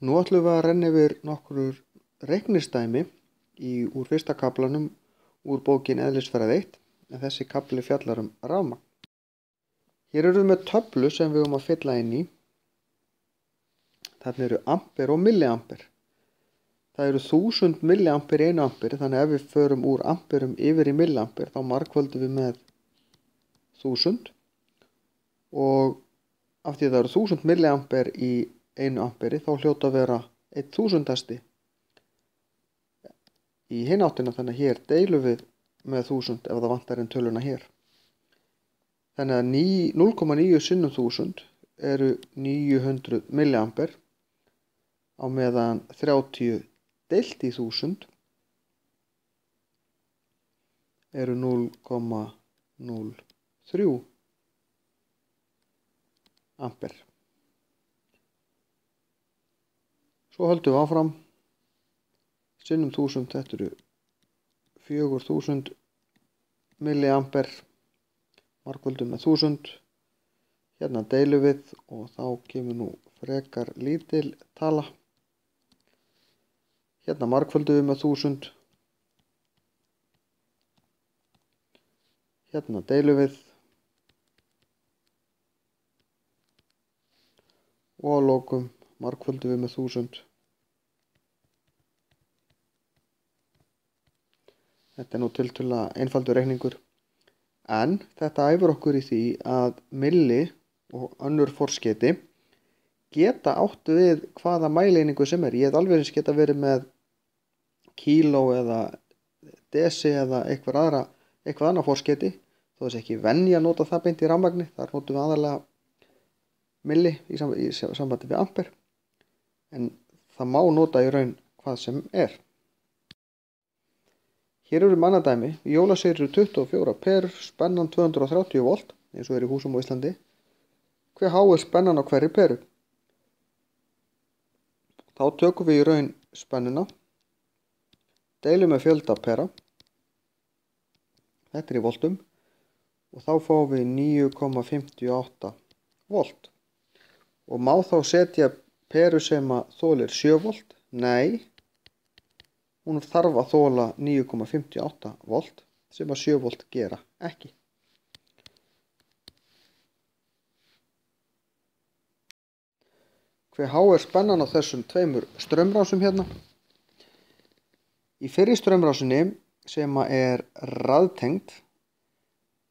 Nú ætlum við að renna yfir nokkur reiknistæmi úr fyrsta kaflanum úr bókinni Eðlisfræði 1, en þessi kafli fjallar um rafmagn. Hér erum við með töflu sem við höfum að fylla inn í. Þarna eru ampere og milliampere. Það eru 1000 milliampere í 1 ampere, þannig að ef við förum úr amperum yfir í milliampere þá margföldum við með 1000, og af því að það eru 1000 milliampere í 1 amperi þá hljóta að vera 1000 í hina áttina, þannig að hér deilum við með 1000 ef það vantar en töluna hér. Þannig að 0,9 sinnum 1000 eru 900 milliampere, á meðan 30 deilt í 1000 eru 0,03 ampere. Svo höldum við áfram. Sinnum 1000, þetta eru 4000 milliampere, margföldum með 1000. Hérna deilum við og þá kemur nú frekar lítil tala. Hérna margföldum við með 1000. Hérna deilum við. Og að lokum margföldum við með 1000. Þetta er nú tiltölulega einfaldur reikningur. En þetta æfir okkur í því að milli og önnur forskeyti geta átt við hvaða mæleiningu sem er. Ég hef alveg eins geta verið með kíló eða desi eða eitthvað annað forskeyti. Þó þess ekki venja að nota það beint í rafmagni. Þar notum við aðalega milli í sambandi við ampere. En það má nota í raun hvað sem er. Hér eru mannadæmi. Jólasveitir eru 24 perur, spennan 230 volt, eins og er í húsum á Íslandi. Hve há er spennan á hverri peru? Þá tökum við í raun spennuna, deilum með fjölda pera, þetta er í voltum, og þá fáum við 9,58 volt. Og má þá setja peru sem að þolir 7 volt? Nei. Hún þarf að þola 9,58 volt sem að 7 volt gera ekki. Hve há er spennan á þessum tveimur straumrásum hérna? Í fyrri straumrásinni sem er raðtengd,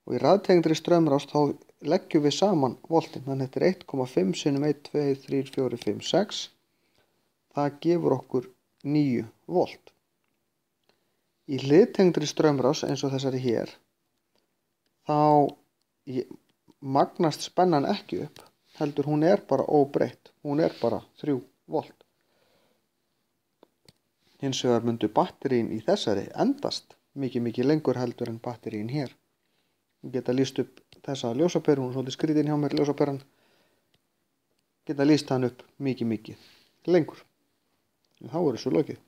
og í raðtengdri straumrás þá leggjum við saman voltin, þannig að þetta er 1,5 sinnum 1, 2, 3, 4, 5, 6. Það gefur okkur 9 volt. Í hliðtengdri straumrás eins og þessari hér, þá magnast spennan ekki upp, heldur hún er bara óbreytt, hún er bara 3 volt. Hins vegar myndu batterín í þessari endast mikið lengur heldur en batterín hér. Við geta lýst upp þessa ljósaperu, hún er svolítið skrítin hjá mér, ljósaperan. Geta lýst hann upp mikið lengur. En þá er þessu lokið.